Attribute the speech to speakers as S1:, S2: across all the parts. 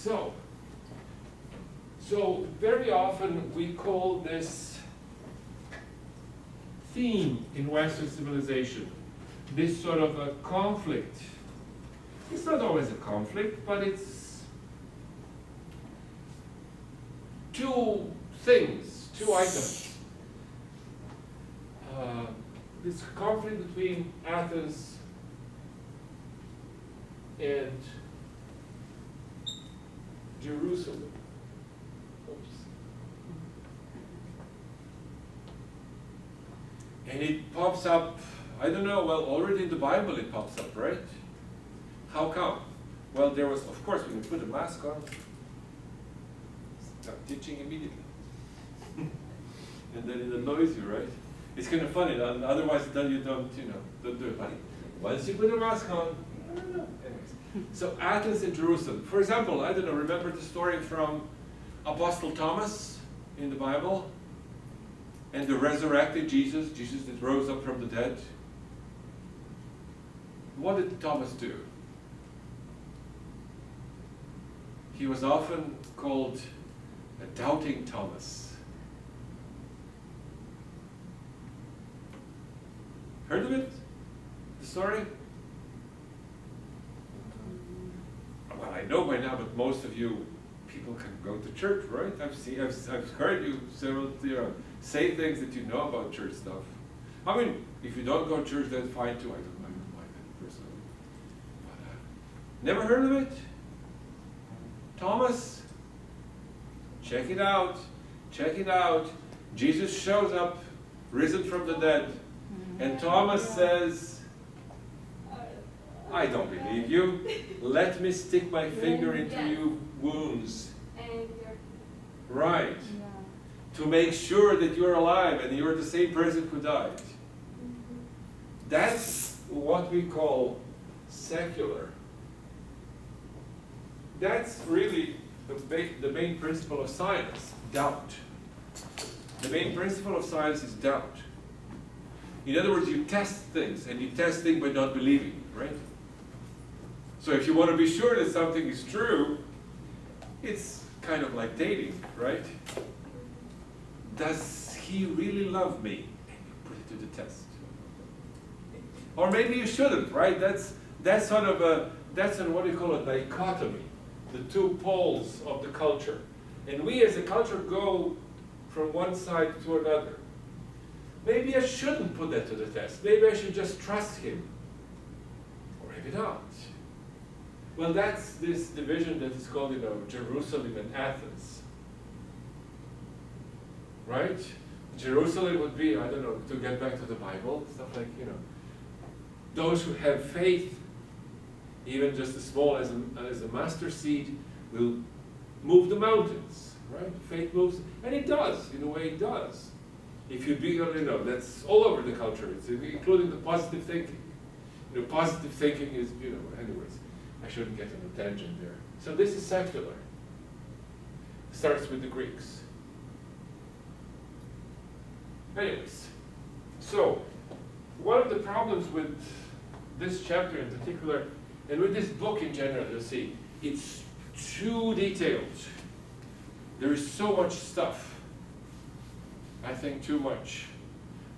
S1: So very often we call this theme in Western civilization, this sort of a conflict. It's not always a conflict, but it's two things, two items. This conflict between Athens and Jerusalem. Oops. And it pops up, I don't know, well, already in the Bible it pops up, right? How come? Well, there was, of course, when you put a mask on, start teaching immediately. And then it annoys you, right? It's kind of funny, otherwise then you don't do it. But once you put a mask on, I don't know. Anyways. So Athens and Jerusalem. For example, I don't know, remember the story from Apostle Thomas in the Bible? And the resurrected Jesus that rose up from the dead. What did Thomas do? He was often called a doubting Thomas. Heard of it? The story? Well, I know by now, but most of you people can go to church, right? I've heard you several, say things that you know about church stuff. I mean, if you don't go to church, that's fine too. I don't mind that personally. But, never heard of it? Thomas? Check it out. Check it out. Jesus shows up, risen from the dead. And Thomas says, I don't believe you. Let me stick my finger into your wounds. Right. To make sure that you're alive and you're the same person who died. That's what we call secular. That's really the main principle of science, doubt. The main principle of science is doubt. In other words, you test things, and you test things by not believing, right? So if you want to be sure that something is true, it's kind of like dating, right? Does he really love me? And you put it to the test. Or maybe you shouldn't, right? That's sort of that's what you call a dichotomy, the two poles of the culture. And we as a culture go from one side to another. Maybe I shouldn't put that to the test. Maybe I should just trust him. Or maybe not. Well, that's this division that is called, Jerusalem and Athens. Right? Jerusalem would be, I don't know, to get back to the Bible, stuff like, those who have faith, even just as small as a mustard seed, will move the mountains. Right? Faith moves, and it does, in a way it does. If you be, that's all over the culture, it's including the positive thinking. Positive thinking is, anyways, I shouldn't get on a tangent there. So this is secular. It starts with the Greeks. Anyways, so one of the problems with this chapter in particular, and with this book in general, you'll see, it's too detailed. There is so much stuff. I think too much.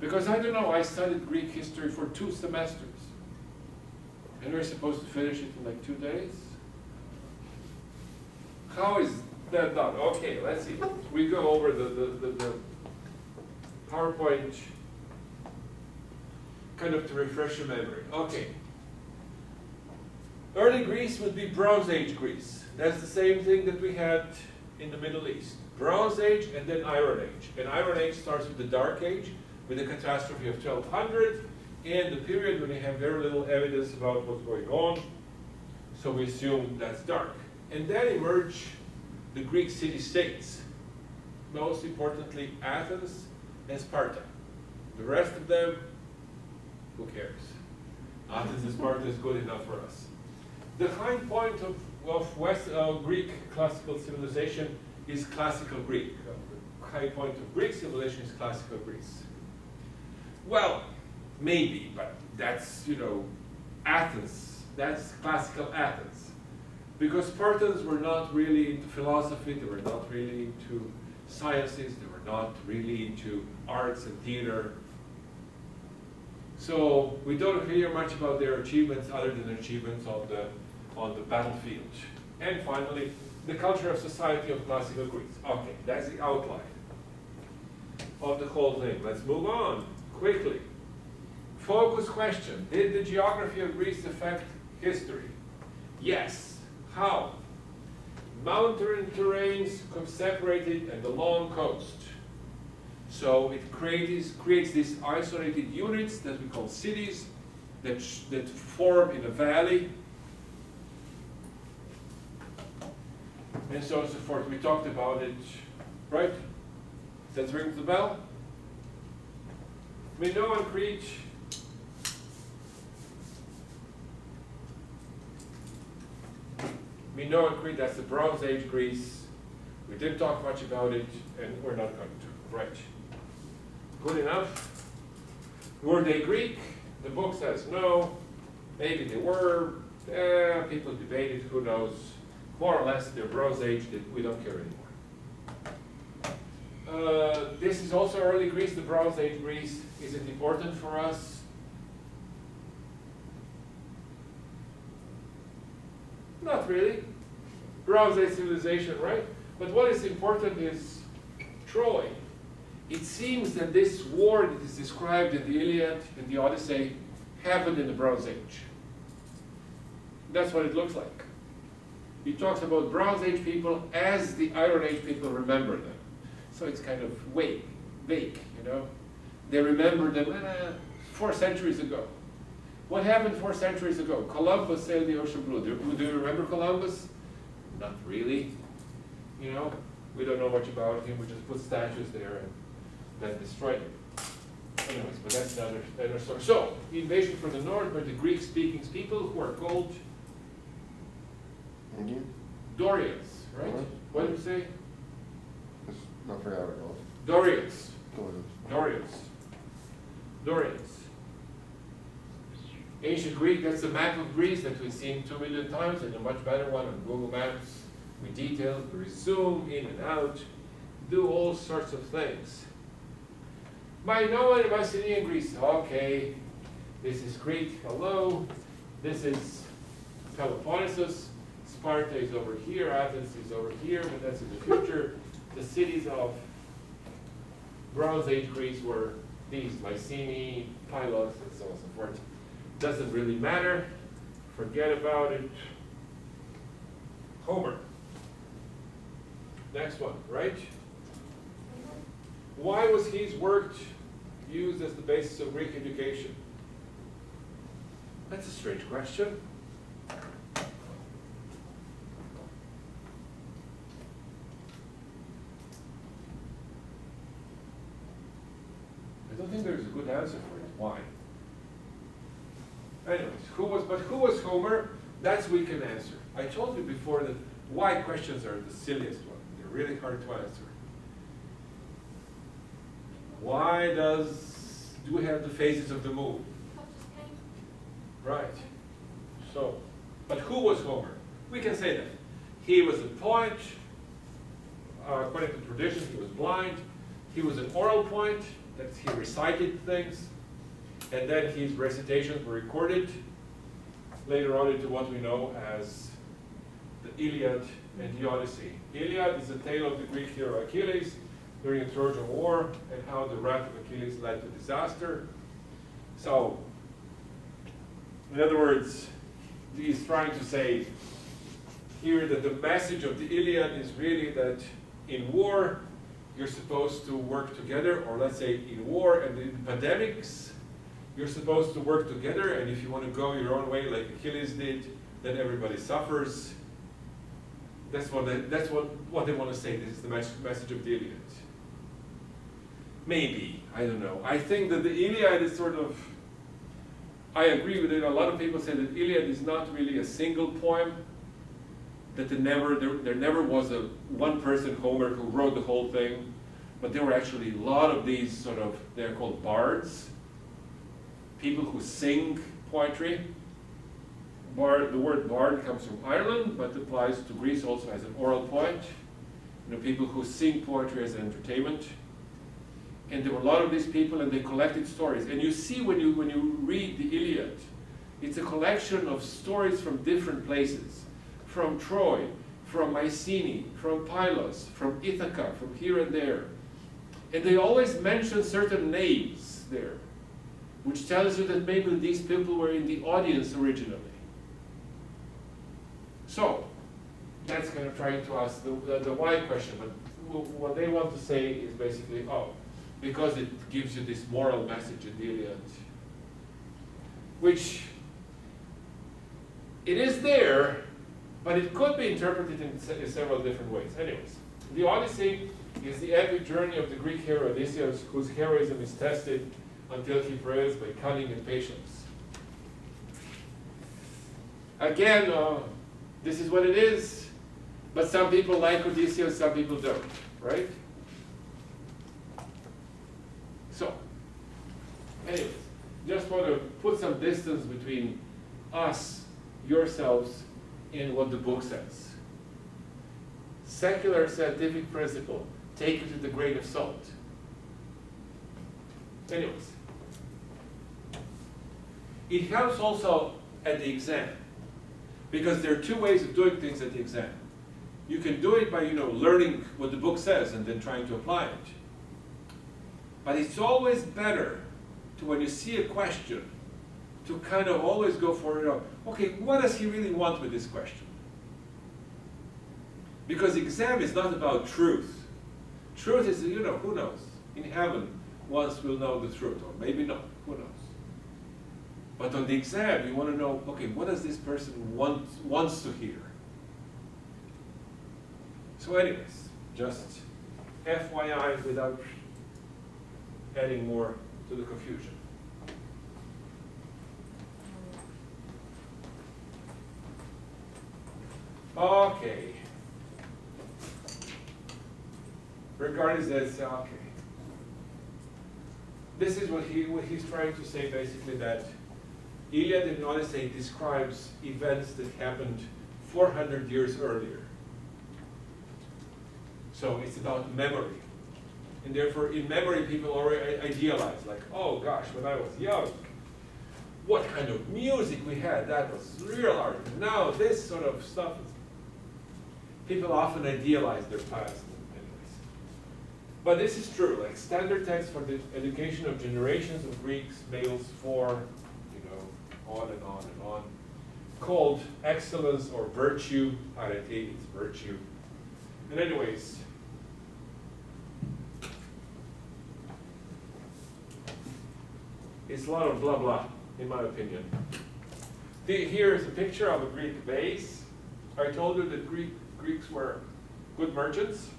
S1: Because I don't know, I studied Greek history for 2 semesters. And we're supposed to finish it in like 2 days? How is that done? Okay, let's see. We go over the PowerPoint kind of to refresh your memory. Okay. Early Greece would be Bronze Age Greece. That's the same thing that we had in the Middle East. Bronze Age and then Iron Age. And Iron Age starts with the Dark Age, with the catastrophe of 1200, and the period when you have very little evidence about what's going on. So we assume that's dark. And then emerge the Greek city-states. Most importantly, Athens and Sparta. The rest of them, who cares? Athens and Sparta is good enough for us. The high point of West Greek classical civilization is classical Greek. The high point of Greek civilization is classical Greece. Well, maybe, but that's, Athens. That's classical Athens. Because Spartans were not really into philosophy, they were not really into sciences, they were not really into arts and theater. So we don't hear much about their achievements other than their achievements on the battlefield. And finally, the culture of society of classical Greece. Okay, that's the outline of the whole thing. Let's move on quickly. Focus question. Did the geography of Greece affect history? Yes. How? Mountain terrains separated and the long coast. So it creates these isolated units that we call cities that form in a valley. And so on and so forth. We talked about it, right? Does that ring the bell? Minoan Crete. Minoan Crete, that's the Bronze Age Greece. We didn't talk much about it, and we're not going to. Right. Good enough. Were they Greek? The book says no. Maybe they were. People debated, who knows. More or less, they're Bronze Age, we don't care anymore. This is also early Greece, the Bronze Age Greece. Is it important for us? Not really. Bronze Age civilization, right? But what is important is Troy. It seems that this war that is described in the Iliad and the Odyssey happened in the Bronze Age. That's what it looks like. He talks about Bronze Age people as the Iron Age people remember them. So it's kind of vague, you know? They remember them 4 centuries ago. What happened 4 centuries ago? Columbus sailed the ocean blue. Do you remember Columbus? Not really. You know, we don't know much about him. We just put statues there and then destroyed him. Anyways, but that's another story. So, the invasion from the north were the Greek-speaking people who are called
S2: Indian?
S1: Dorians, right? What did you say?
S2: Not forgot what it was.
S1: Dorians.
S2: Dorians.
S1: Dorians. Ancient Greek, that's the map of Greece that we've seen 2 million times, and a much better one on Google Maps. We detail, we zoom in and out, do all sorts of things. Minoan and Mycenaean Greece, okay. This is Crete, hello. This is Peloponnesus. Sparta is over here, Athens is over here, but that's in the future. The cities of Bronze Age Greece were these, Mycenae, Pylos, and so on and so forth. Doesn't really matter. Forget about it. Homer. Next one, right? Why was his work used as the basis of Greek education? That's a strange question. I don't think there's a good answer for it. Why? Anyways, who was Homer? That's we can answer. I told you before that why questions are the silliest one. They're really hard to answer. Why do we have the phases of the moon? Right. So, but who was Homer? We can say that. He was a poet. According to tradition, he was blind. He was an oral poet. That he recited things. And then his recitations were recorded later on into what we know as the Iliad and the Odyssey. Iliad is a tale of the Greek hero Achilles during the Trojan War and how the wrath of Achilles led to disaster. So, in other words, he's trying to say here that the message of the Iliad is really that in war, you're supposed to work together, or let's say in war and in pandemics, you're supposed to work together, and if you want to go your own way like Achilles did, then everybody suffers. That's what they want to say. This is the message of the Iliad. Maybe, I don't know. I think that the Iliad is sort of, I agree with it. A lot of people say that Iliad is not really a single poem, that there never was a one person, Homer, who wrote the whole thing, but there were actually a lot of these sort of, they're called bards, people who sing poetry. Bard, the word bard comes from Ireland, but applies to Greece also as an oral poet. People who sing poetry as an entertainment. And there were a lot of these people, and they collected stories. And you see when you read the Iliad, it's a collection of stories from different places, from Troy, from Mycenae, from Pylos, from Ithaca, from here and there. And they always mention certain names there, which tells you that maybe these people were in the audience originally. So, that's kind of trying to ask the why question, but what they want to say is basically, oh, because it gives you this moral message in the Iliad, which it is there, but it could be interpreted in several different ways. Anyways, the Odyssey is the epic journey of the Greek hero Odysseus, whose heroism is tested until he prevails by cunning and patience. Again, this is what it is, but some people like Odysseus, some people don't, right? So, anyways, just want to put some distance between us, yourselves, and what the book says. Secular scientific principle, take it with a grain of salt. Anyways, it helps also at the exam, because there are two ways of doing things at the exam. You can do it by, learning what the book says and then trying to apply it. But it's always better to, when you see a question, to kind of always go for it. Okay, what does he really want with this question? Because the exam is not about truth. Truth is, who knows? In heaven, once we'll know the truth, or maybe not, who knows? But on the exam, you want to know, okay, what does this person wants to hear? So anyways, just FYI without adding more to the confusion. Okay. Regarding this, okay. This is what he's trying to say, basically, that Iliad and Odyssey describes events that happened 400 years earlier. So it's about memory. And therefore, in memory, people already idealize, like, oh gosh, when I was young, what kind of music we had, that was real art. And now this sort of stuff, people often idealize their past. But this is true, like standard text for the education of generations of Greeks, males for, on and on and on, called excellence or virtue, arete, it's virtue. And anyways, it's a lot of blah blah, in my opinion. Here is a picture of a Greek vase. I told you that Greeks were good merchants.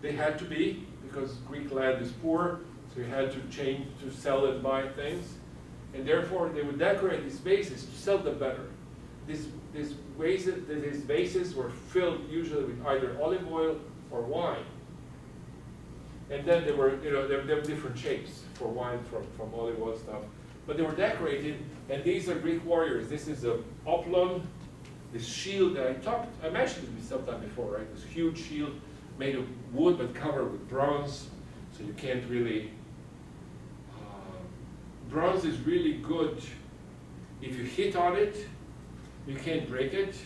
S1: They had to be, because Greek land is poor, so you had to change to sell and buy things. And therefore, they would decorate these vases to sell them better. These vases were filled usually with either olive oil or wine. And then they were, there were different shapes for wine from olive oil stuff. But they were decorated, and these are Greek warriors. This is a oplon, this shield that I mentioned it sometime before, right? This huge shield made of wood but covered with bronze, so you can't really. Bronze is really good. If you hit on it, you can't break it,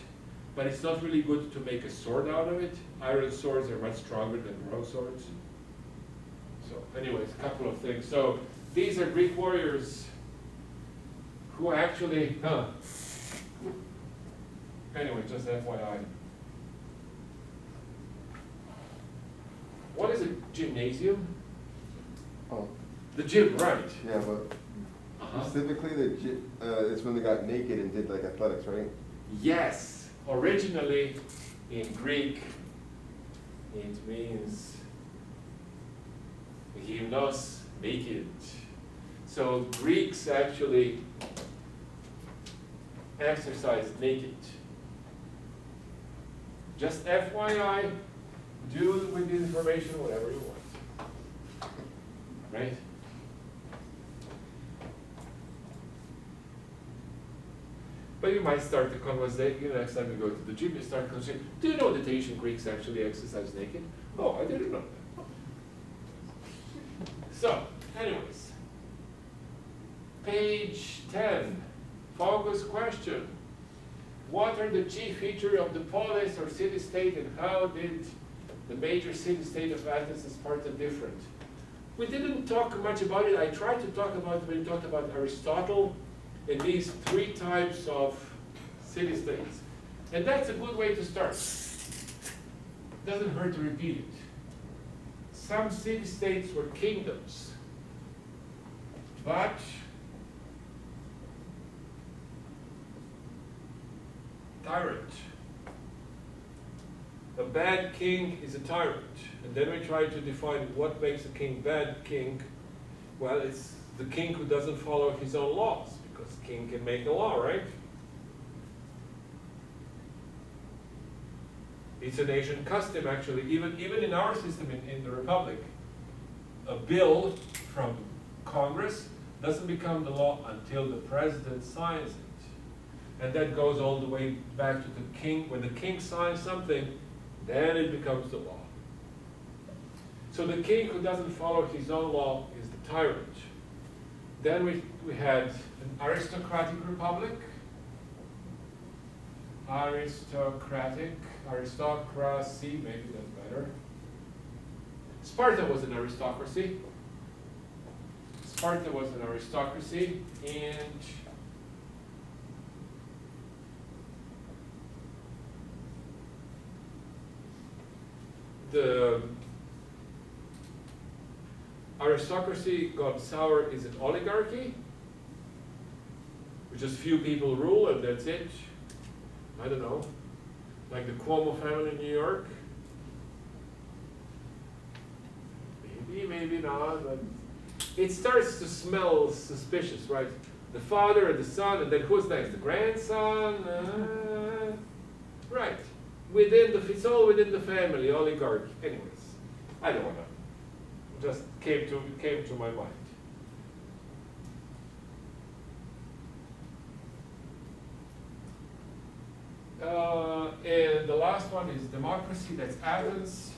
S1: but it's not really good to make a sword out of it. Iron swords are much stronger than bronze swords. So anyways, a couple of things. So these are Greek warriors who actually, anyway, just FYI. What is a gymnasium?
S2: Oh,
S1: The gym, right.
S2: yeah, but specifically it's when they got naked and did like athletics, right?
S1: Yes, originally in Greek, it means gymnos, naked. So Greeks actually exercised naked. Just FYI, do with the information whatever you want. Right? But you might start the conversation, next time you go to the gym, you start conversation. Do you know that ancient Greeks actually exercised naked? Oh, I didn't know that. So, anyways, page 10, focus question. What are the chief features of the polis or city-state, and how did the major city-state of Athens and Sparta different? We didn't talk much about it. I tried to talk about it when we talked about Aristotle and these three types of city-states. And that's a good way to start. Doesn't hurt to repeat it. Some city-states were kingdoms, but tyrant. A bad king is a tyrant. And then we try to define what makes a king bad king. Well, it's the king who doesn't follow his own laws, because the king can make a law, right? It's an ancient custom, actually. Even in our system, in the Republic, a bill from Congress doesn't become the law until the president signs it. And that goes all the way back to the king. When the king signs something, then it becomes the law. So the king who doesn't follow his own law is the tyrant. Then we had an aristocratic republic. Aristocracy, maybe that's better. Sparta was an aristocracy. And the aristocracy got sour is an oligarchy, which just few people rule and that's it. I don't know, like the Cuomo family in New York. Maybe not, but it starts to smell suspicious, right? The father and the son, and then who's next? The grandson? Right. It's all within the family, oligarchy. Anyways, I don't want to. Just came to my mind. And the last one is democracy. That's Athens.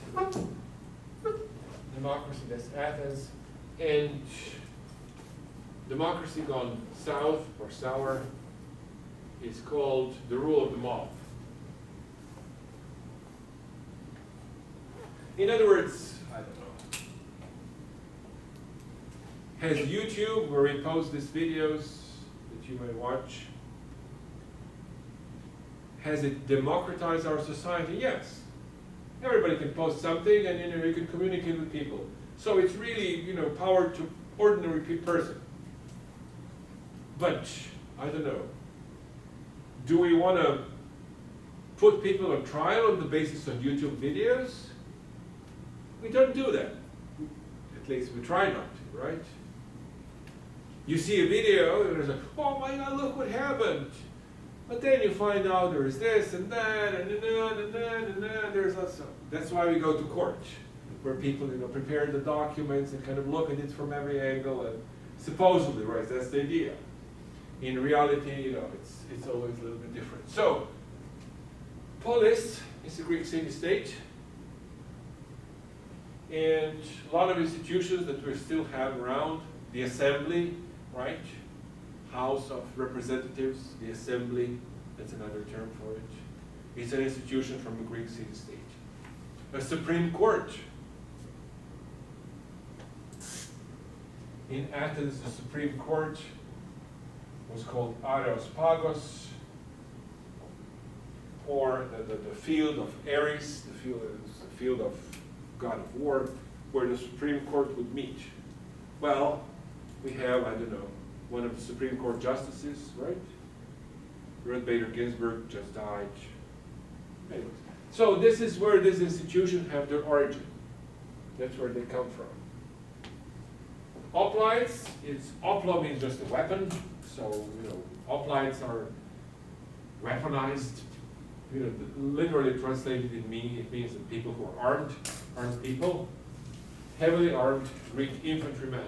S1: And democracy gone south or sour is called the rule of the mob. In other words, I don't know. Has YouTube, where we post these videos that you may watch, has it democratized our society? Yes. Everybody can post something, and you can communicate with people. So it's really power to ordinary person. But I don't know. Do we want to put people on trial on the basis of YouTube videos? We don't do that. At least we try not to, right? You see a video, and there's like, oh my God, look what happened. But then you find out there's this and that, and then there's also. That's why we go to court, where people prepare the documents and kind of look at it from every angle, and supposedly, right, that's the idea. In reality, it's always a little bit different. So, polis is a Greek city-state. And a lot of institutions that we still have around, the assembly, right? House of Representatives, the assembly, that's another term for it. It's an institution from the Greek city-state. A Supreme Court. In Athens, the Supreme Court was called Areospagos, or the field of Ares, the field of God of War, where the Supreme Court would meet. Well, we have, one of the Supreme Court justices, right? Ruth Bader Ginsburg just died. Anyways, so this is where this institution have their origin. That's where they come from. Hoplites, oplo means just a weapon. So, hoplites are weaponized. Literally translated it means that people who are armed people, heavily armed Greek infantrymen.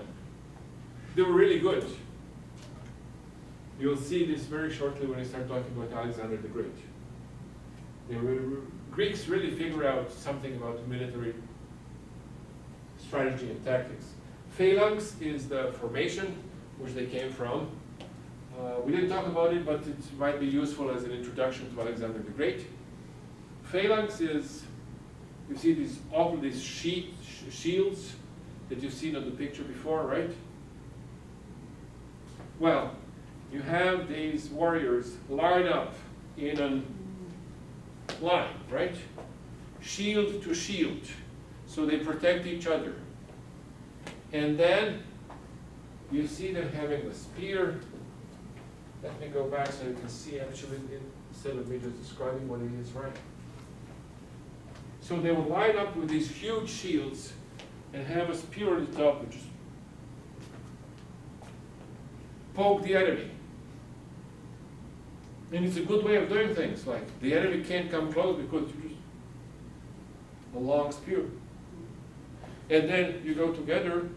S1: They were really good. You'll see this very shortly when I start talking about Alexander the Great. The Greeks really figure out something about military strategy and tactics. Phalanx is the formation which they came from. We didn't talk about it, but it might be useful as an introduction to Alexander the Great. Phalanx is, you see these shields that you've seen on the picture before, right? Well, you have these warriors line up in a line, right? Shield to shield, so they protect each other. And then you see them having a spear. Let me go back so you can see actually instead of me just describing what it is, right? So they will line up with these huge shields and have a spear at the top and just poke the enemy. And it's a good way of doing things. Like the enemy can't come close because you just a long spear. And then you go together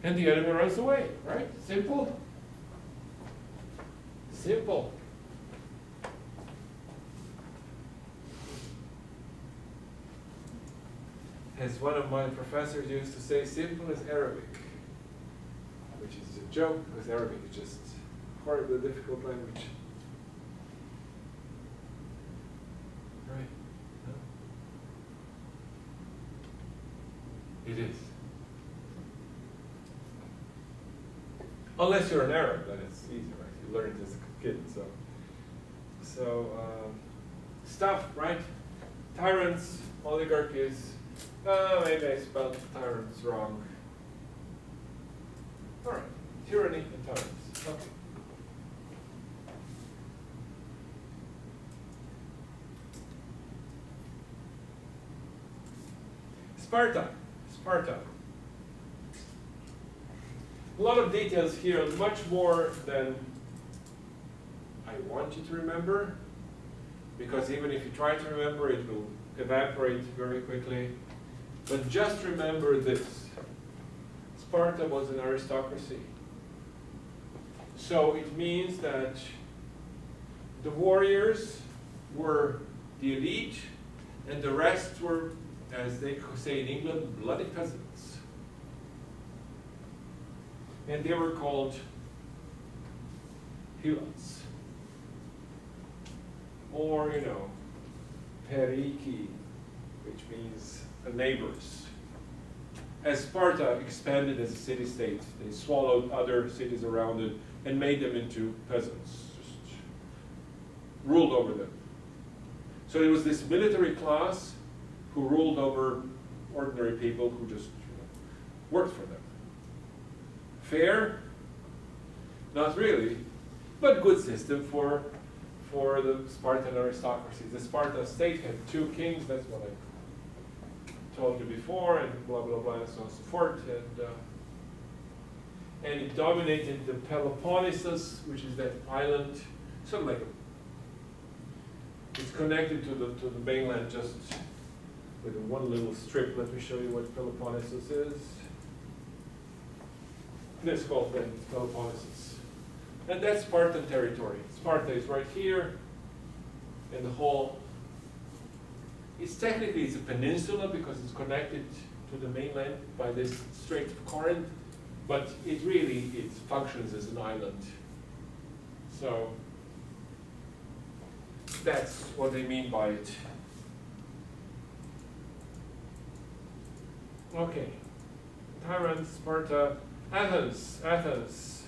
S1: and the enemy runs away, right? Simple. Simple. As one of my professors used to say, simple as Arabic, which is a joke because Arabic is just a horribly difficult language. Right? No? It is. Unless you're an Arab, then it's easy, right? You learn it as a kid, so stuff, right? Tyrants, oligarchies. Maybe I spelled tyrants wrong. All right, tyranny and tyrants. Okay. Sparta. A lot of details here, much more than I want you to remember, because even if you try to remember, it will evaporate very quickly. But just remember this. Sparta was an aristocracy. So it means that the warriors were the elite, and the rest were, as they say in England, bloody peasants. And they were called helots. Or, periki, which means neighbors. As Sparta expanded as a city-state, they swallowed other cities around it and made them into peasants, just ruled over them. So it was this military class who ruled over ordinary people who just worked for them. Fair? Not really, but good system for the Spartan aristocracy. The Spartan state had 2 kings, that's what I told you before, and blah, blah, blah, and so on and so forth. And it dominated the Peloponnesus, which is that island, sort of like it's connected to the mainland just with one little strip. Let me show you what Peloponnesus is. This whole thing is Peloponnesus. And that's Spartan territory. Sparta is right here, and the whole, it's a peninsula because it's connected to the mainland by this Strait of Corinth, but it functions as an island. So that's what they mean by it. Okay, tyrants, Sparta, Athens.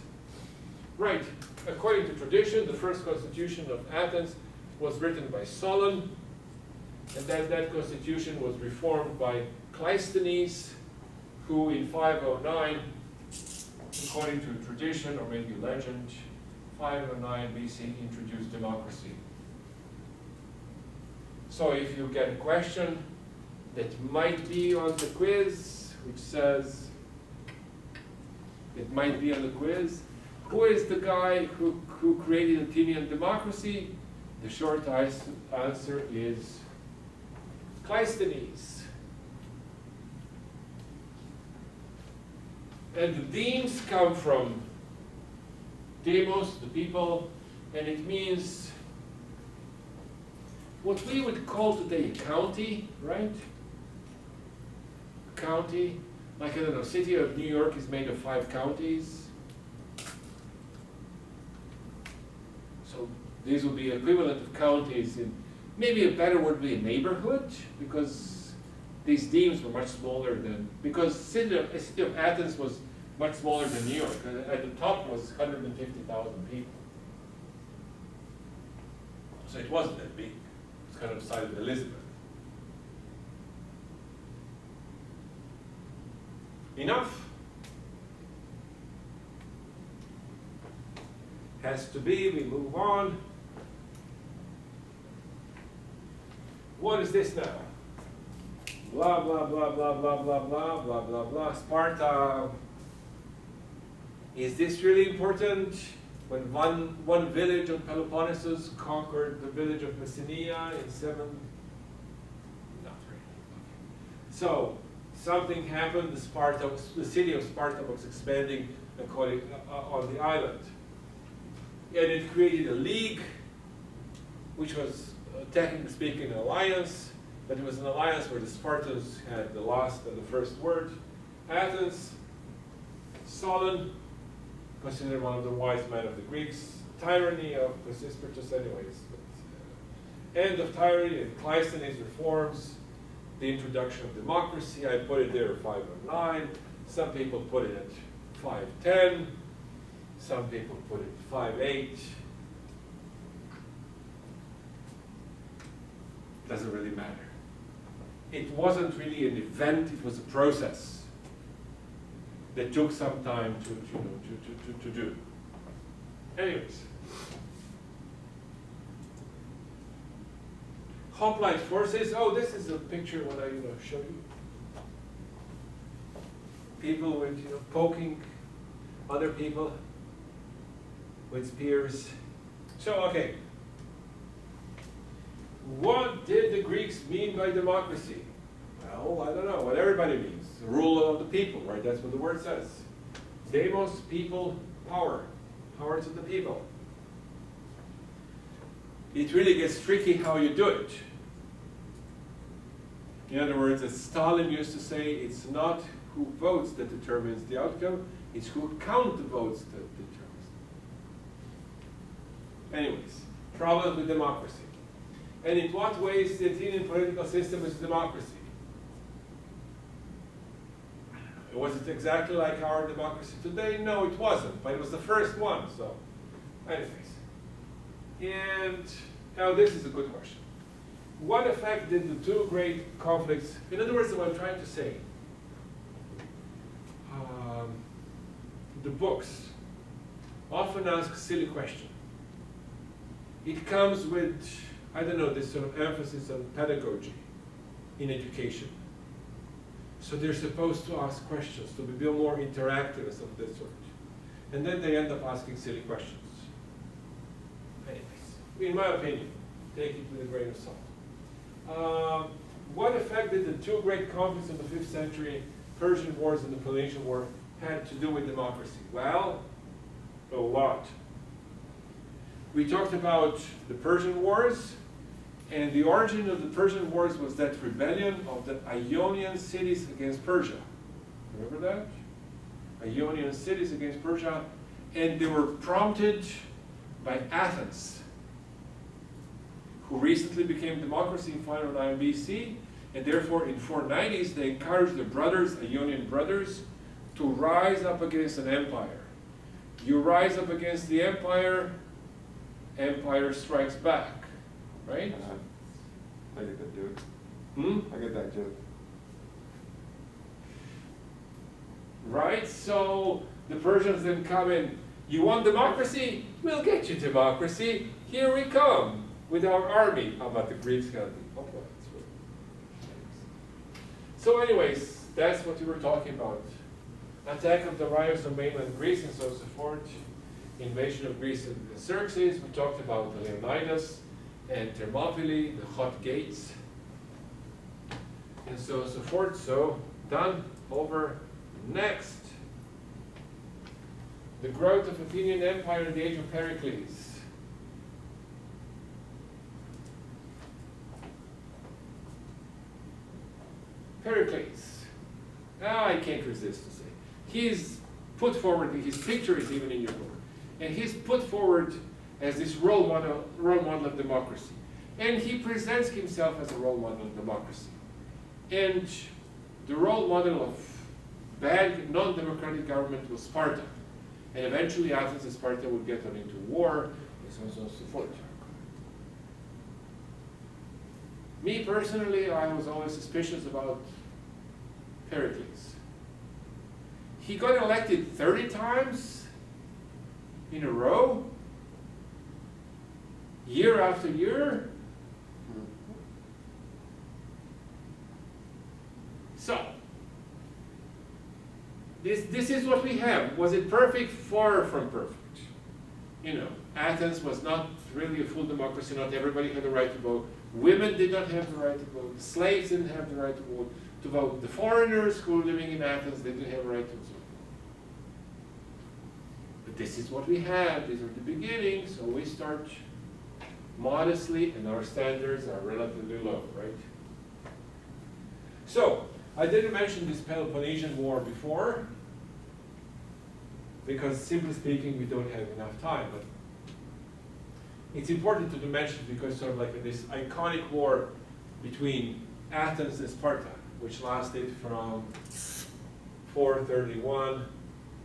S1: Right, according to tradition, the first constitution of Athens was written by Solon, and then that constitution was reformed by Cleisthenes, who in 509, according to tradition or maybe legend, 509 BC introduced democracy. So if you get a question that might be on the quiz, which says, it might be on the quiz, who is the guy who created Athenian democracy? The short answer is Cleisthenes. And the themes come from demos, the people, and it means what we would call today a county, right? A county, like I don't know, city of New York is made of 5 counties. So these would be equivalent of counties in, maybe a better word would be a neighborhood, because these demes were much smaller than, because city of Athens was much smaller than New York. At the top was 150,000 people. So it wasn't that big. It's kind of the size of Elizabeth. Enough? Has to be, we move on. What is this now? Blah, blah, blah, blah, blah, blah, blah, blah, blah, blah. Sparta. Is this really important? When one village of Peloponnesus conquered the village of Messenia in 7? Not really. So, something happened, the city of Sparta was expanding on the island. And it created a league, which was, technically speaking, an alliance, but it was an alliance where the Spartans had the last and the first word. Athens, Solon, considered one of the wise men of the Greeks, tyranny of Pisistratus anyways. End of tyranny and Cleisthenes reforms, the introduction of democracy. I put it there at 509. Some people put it at 510. Some people put it at 5.8. Doesn't really matter. It wasn't really an event, it was a process that took some time to do. Anyways. Hoplite forces. Oh, this is a picture what I show you. People with poking other people with spears. So okay. What did the Greeks mean by democracy? Well, I don't know what everybody means. The rule of the people, right? That's what the word says. Demos, people, power. Power to the people. It really gets tricky how you do it. In other words, as Stalin used to say, it's not who votes that determines the outcome, it's who count the votes that determines. Anyways, problems with democracy. And in what ways the Athenian political system is democracy? Was it exactly like our democracy today? No, it wasn't, but it was the first one, so anyways. And now this is a good question. What effect did the two great conflicts, in other words, what I'm trying to say, the books often ask silly question. It comes with, I don't know, this sort of emphasis on pedagogy in education. So they're supposed to ask questions, to be more interactive and stuff of that sort. And then they end up asking silly questions. Anyways, in my opinion, take it with a grain of salt. What effect did the two great conflicts of the 5th century, Persian Wars and the Peloponnesian War, had to do with democracy? Well, a lot. We talked about the Persian Wars, and the origin of the Persian Wars was that rebellion of the Ionian cities against Persia. Remember that? Ionian cities against Persia, and they were prompted by Athens, who recently became democracy in 509 BC, and therefore in 490s they encouraged the brothers, Ionian brothers, to rise up against an empire. You rise up against the empire, empire strikes back, right?
S2: I get that joke. I get that joke.
S1: Right, so the Persians then come in, you want democracy? We'll get you democracy. Here we come with our army. How about the Greeks got the okay, so anyways, that's what we were talking about. Attack of Darius on mainland Greece and so forth. Invasion of Greece and Xerxes. We talked about Leonidas and Thermopylae, the hot gates, and so forth. So done. Over. Next. The growth of Athenian Empire in the age of Pericles. Pericles. Now I can't resist to say. He's put forward, his picture is even in your book, and he's put forward as this role model of democracy. And he presents himself as a role model of democracy. And the role model of bad, non-democratic government was Sparta. And eventually Athens and Sparta would get on into war, and so on and so forth. Me personally, I was always suspicious about Pericles. He got elected 30 times in a row, year after year. So, this is what we have. Was it perfect? Far from perfect. You know, Athens was not really a full democracy. Not everybody had the right to vote. Women did not have the right to vote. Slaves didn't have the right to vote. The foreigners who were living in Athens, they didn't have the right to vote. But this is what we have. These are the beginnings. So we start modestly, and our standards are relatively low, right? So, I didn't mention this Peloponnesian War before, because simply speaking, we don't have enough time. But it's important to mention because sort of like this iconic war between Athens and Sparta, which lasted from 431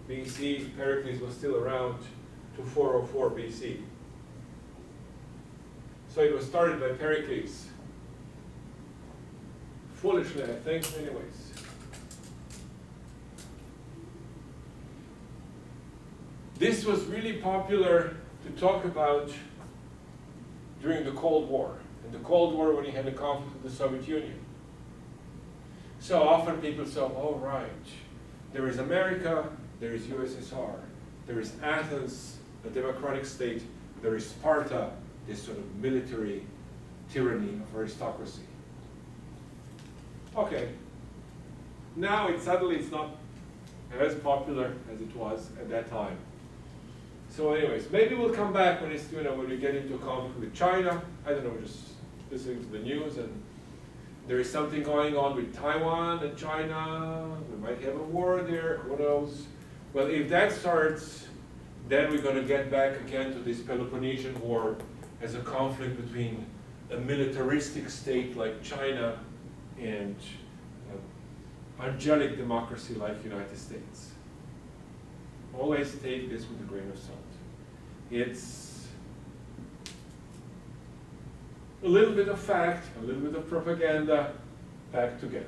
S1: BC, Pericles was still around, to 404 BC. So it was started by Pericles. Foolishly, I think, anyways. This was really popular to talk about during the Cold War. In the Cold War, when you had a conflict with the Soviet Union. So often people say, oh right, there is America, there is USSR, there is Athens, a democratic state, there is Sparta, this sort of military tyranny of aristocracy. Okay, now suddenly it's not as popular as it was at that time. So anyways, maybe we'll come back when it's, when we get into a conflict with China. I don't know, just listening to the news, and there is something going on with Taiwan and China. We might have a war there, who knows? Well, if that starts, then we're going to get back again to this Peloponnesian War as a conflict between a militaristic state like China and angelic democracy like the United States. Always take this with a grain of salt. It's a little bit of fact, a little bit of propaganda, packed together.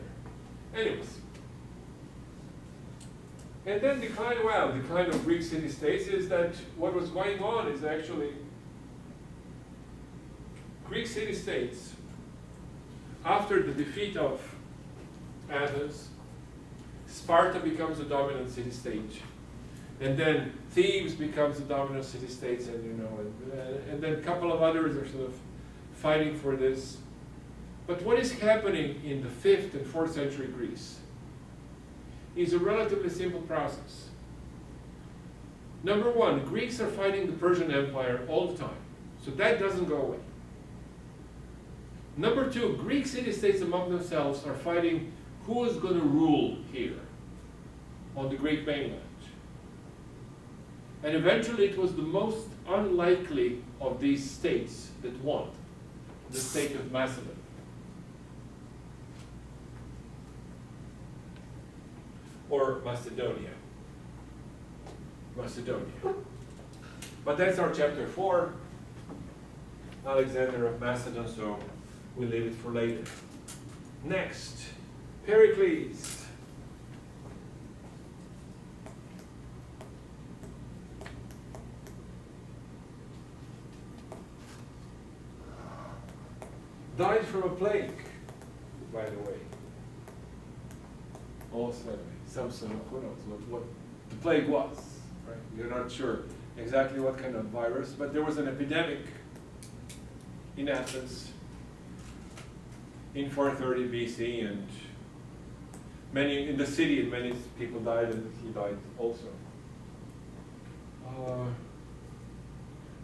S1: Anyways. And then decline of Greek city-states is that what was going on is actually Greek city-states, after the defeat of Athens, Sparta becomes a dominant city-state. And then Thebes becomes the dominant city-states, and then a couple of others are sort of fighting for this. But what is happening in the 5th and 4th century Greece is a relatively simple process. Number one, Greeks are fighting the Persian Empire all the time, so that doesn't go away. Number two, Greek city-states among themselves are fighting who is going to rule here on the Greek mainland. And eventually it was the most unlikely of these states that won, the state of Macedon. Or Macedonia. But that's our chapter 4, Alexander of Macedon, so we'll leave it for later. Next, Pericles. Died from a plague, by the way. Also, some sort of, who knows what the plague was, right? You're not sure exactly what kind of virus, but there was an epidemic in Athens in 430 BC, and many in the city, and many people died, and he died also.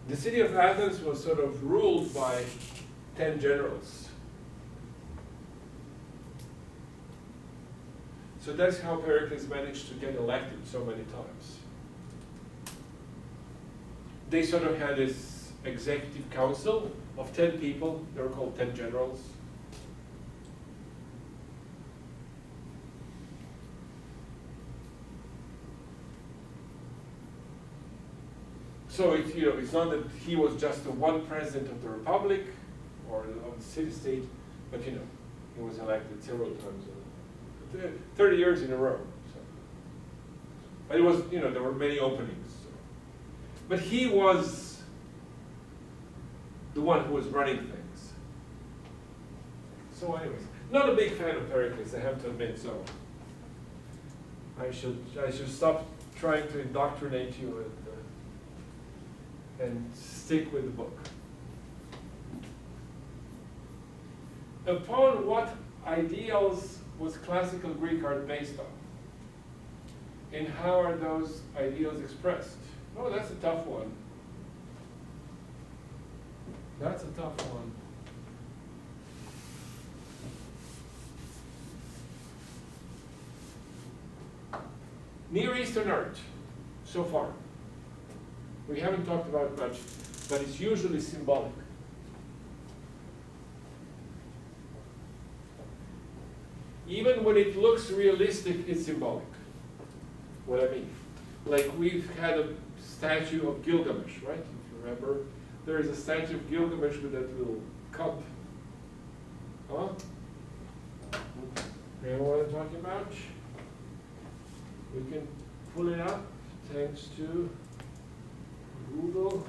S1: the city of Athens was sort of ruled by 10 generals. So that's how Pericles managed to get elected so many times. They sort of had this executive council of 10 people. They were called 10 generals. So it's not that he was just the one president of the republic or of the city-state, but he was elected several times, 30 years in a row. So. But it was, there were many openings. So. But he was the one who was running things. So anyways, not a big fan of Pericles, I have to admit, so I should stop trying to indoctrinate you and stick with the book. Upon what ideals was classical Greek art based on? And how are those ideals expressed? Oh, that's a tough one. That's a tough one. Near Eastern art, so far. We haven't talked about it much, but it's usually symbolic. Even when it looks realistic, it's symbolic. What I mean? Like we've had a statue of Gilgamesh, right? If you remember, there is a statue of Gilgamesh with that little cup. Huh? You know what I'm talking about? We can pull it up thanks to Google.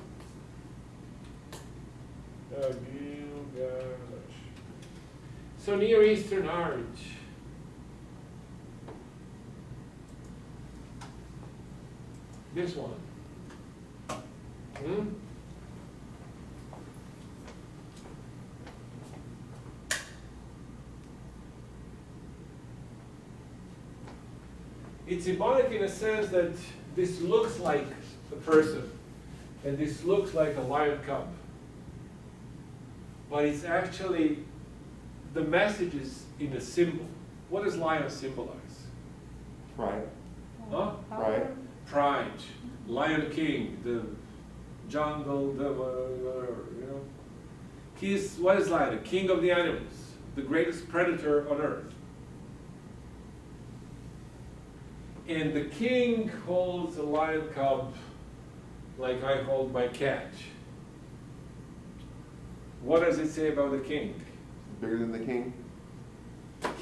S1: Gilgamesh. So Near Eastern art. This one. It's symbolic in a sense that this looks like a person, and this looks like a lion cub. But it's actually, the message is in a symbol. What does lion symbolize?
S2: Pride.
S1: Huh?
S2: Pride.
S1: Pride. Lion King, the jungle, the whatever, He's, what is lion? The king of the animals, the greatest predator on earth. And the king holds a lion cub like I hold my cat. What does it say about the king?
S2: Bigger than the king?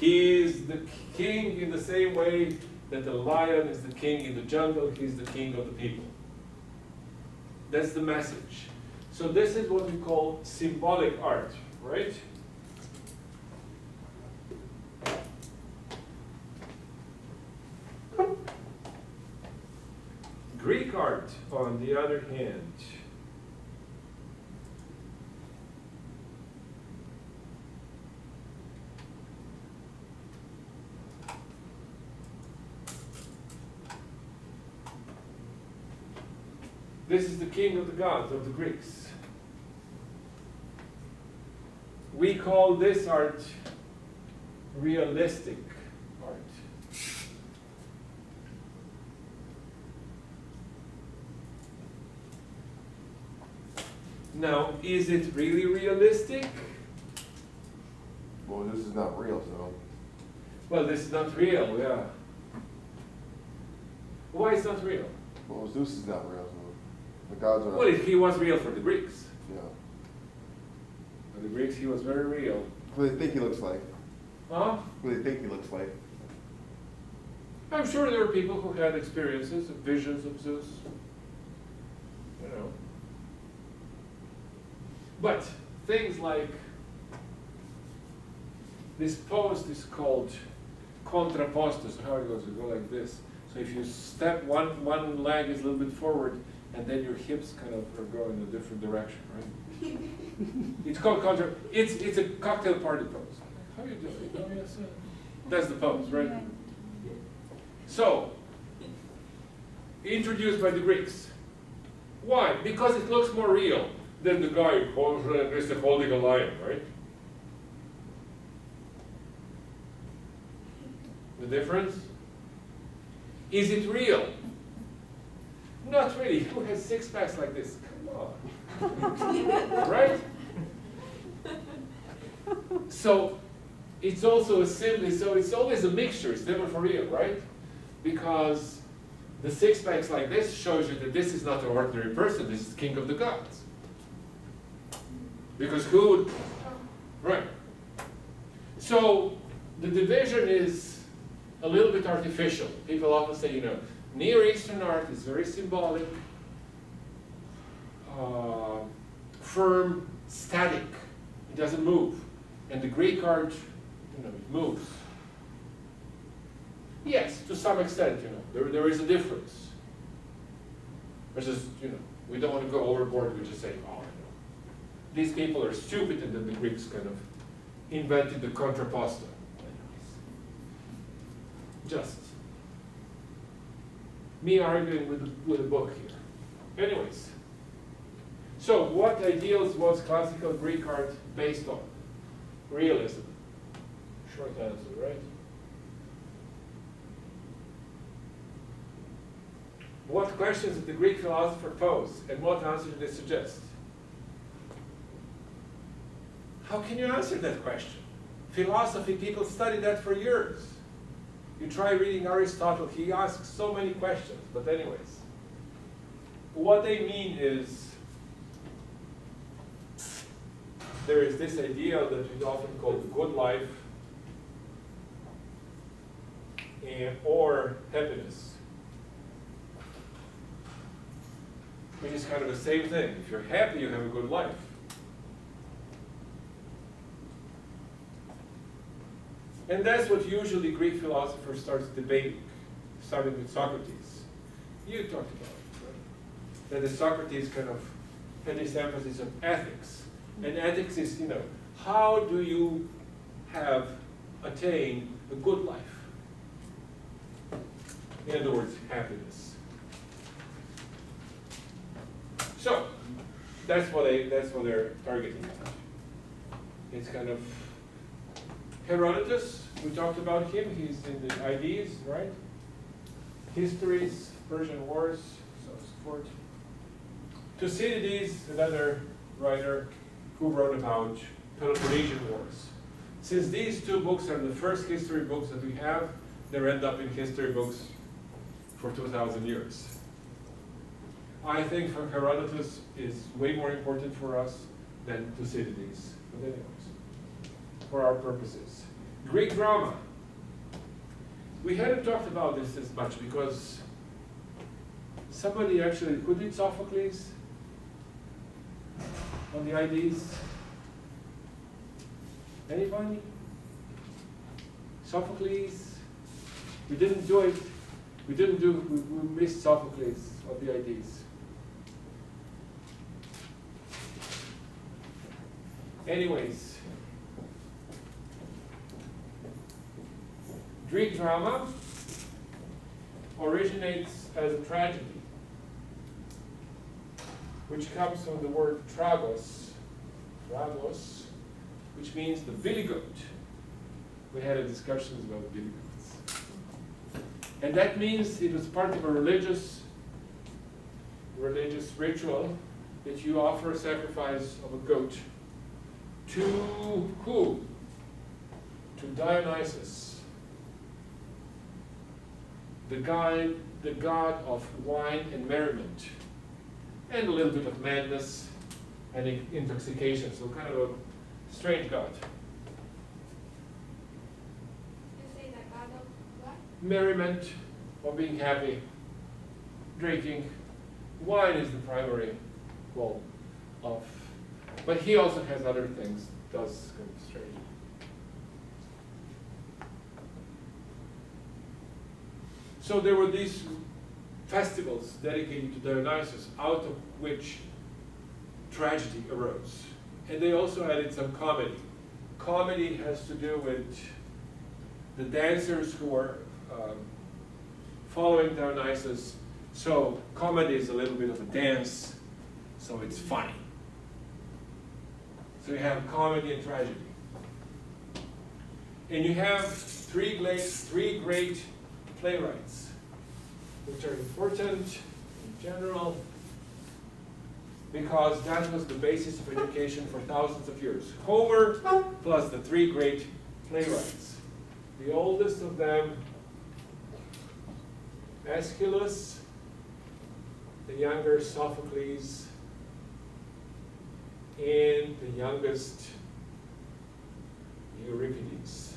S1: He is the king in the same way that the lion is the king in the jungle, he's the king of the people. That's the message. So this is what we call symbolic art, right? Greek art, on the other hand, this is the king of the gods, of the Greeks. We call this art realistic art. Now, is it really realistic?
S2: Well, this is not real, so.
S1: Well, this is not real, yeah. Why is not real?
S2: Well, Zeus is not real, so. The gods are not.
S1: Well, he was real for the Greeks.
S2: Yeah.
S1: For the Greeks, he was very real.
S2: What do they think he looks like?
S1: Huh?
S2: What do they think he looks like?
S1: I'm sure there are people who had experiences, visions of Zeus. But things like this post is called contrapposto. So how it goes? It goes like this. So if you step one leg is a little bit forward, and then your hips kind of are going in a different direction, right? It's called contra. It's a cocktail party pose. How are you doing? Oh, yes, that's the pose, right? So introduced by the Greeks. Why? Because it looks more real than the guy who is holding a lion, right? The difference? Is it real? Not really. Who has six packs like this? Come on. Right? So it's also a simile, so it's always a mixture, it's never for real, right? Because the six packs like this shows you that this is not an ordinary person, this is king of the gods. Because who would, right. So the division is a little bit artificial. People often say, you know, Near Eastern art is very symbolic, firm, static, it doesn't move. And the Greek art, you know, it moves. Yes, to some extent, you know, there is a difference. Versus, you know, we don't want to go overboard, we just say, oh, you know, these people are stupid, and then the Greeks kind of invented the contrapposto. Just me arguing with a book here. Anyways, so what ideals was classical Greek art based on? Realism. Short answer, right? What questions did the Greek philosopher pose, and what answer did they suggest? How can you answer that question? Philosophy, people study that for years. You try reading Aristotle, he asks so many questions, but anyways. What they mean is, there is this ideal that is often called the good life, or happiness, which is kind of the same thing. If you're happy, you have a good life. And that's what usually Greek philosophers start debating, starting with Socrates. You talked about it, right? That the Socrates kind of had this emphasis on ethics. And ethics is, you know, how do you attain a good life? In other words, happiness. So, that's what they're targeting. It's kind of Herodotus, we talked about him, he's in the IDs, right? Histories, Persian Wars, so forth. Thucydides, another writer who wrote about Peloponnesian Wars. Since these two books are the first history books that we have, they end up in history books for 2,000 years. I think Herodotus is way more important for us than Thucydides, but anyways, for our purposes. Greek drama. We hadn't talked about this as much because somebody actually, who did Sophocles on the IDs? Anybody? Sophocles? We didn't do it. We missed Sophocles on the IDs. Anyways, Greek drama originates as a tragedy, which comes from the word tragos, which means the billy goat. We had a discussion about billy goats. And that means it was part of a religious ritual that you offer a sacrifice of a goat to who? To Dionysus, the god of wine and merriment, and a little bit of madness and intoxication, so kind of a strange god.
S3: You say the god of what?
S1: Merriment, or being happy, drinking. Wine is the primary goal of, but he also has other things, does kind of strange. So there were these festivals dedicated to Dionysus, out of which tragedy arose. And they also added some comedy. Comedy has to do with the dancers who were following Dionysus So comedy is a little bit of a dance, so it's funny. So you have comedy and tragedy. And you have three great playwrights, which are important in general, because that was the basis of education for thousands of years. Homer plus the three great playwrights. The oldest of them, Aeschylus, the younger Sophocles, and the youngest Euripides.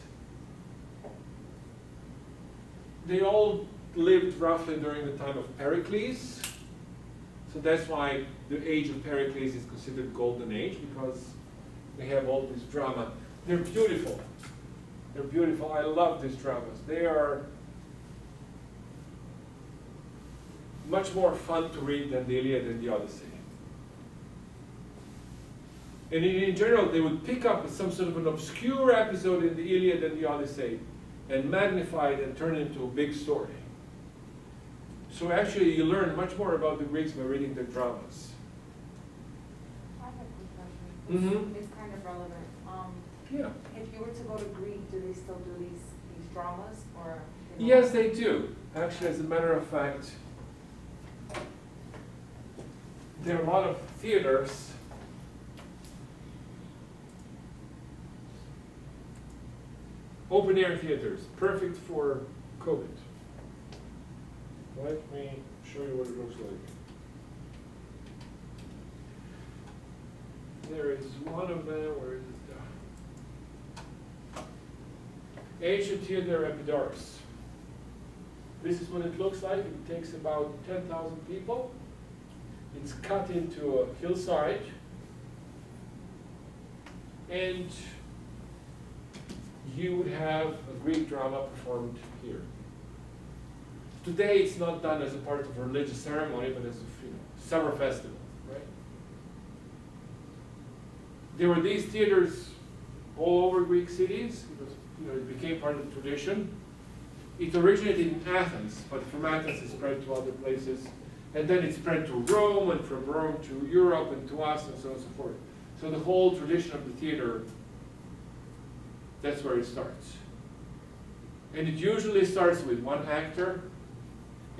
S1: They all lived roughly during the time of Pericles, so that's why the age of Pericles is considered golden age, because they have all this drama. They're beautiful. They're beautiful. I love these dramas. They are much more fun to read than the Iliad and the Odyssey. And in general, they would pick up some sort of an obscure episode in the Iliad and the Odyssey and magnify it and turn it into a big story. So actually, you learn much more about the Greeks by reading their dramas.
S4: I have a quick question. It's kind of relevant.
S1: Yeah.
S4: If you were to go to Greek, do they still do these dramas, or?
S1: Yes, they do. Actually, as a matter of fact, there are a lot of theaters open air theaters, perfect for COVID. Let me show you what it looks like. There is one of them, where is it? Ancient Theater Epidaurus. This is what it looks like. It takes about 10,000 people. It's cut into a hillside. And you would have a Greek drama performed here. Today it's not done as a part of a religious ceremony, but as a summer festival, right? There were these theaters all over Greek cities. It became part of the tradition. It originated in Athens, but from Athens it spread to other places. And then it spread to Rome, and from Rome to Europe, and to us, and so on and so forth. So the whole tradition of the theater, that's where it starts. And it usually starts with one actor.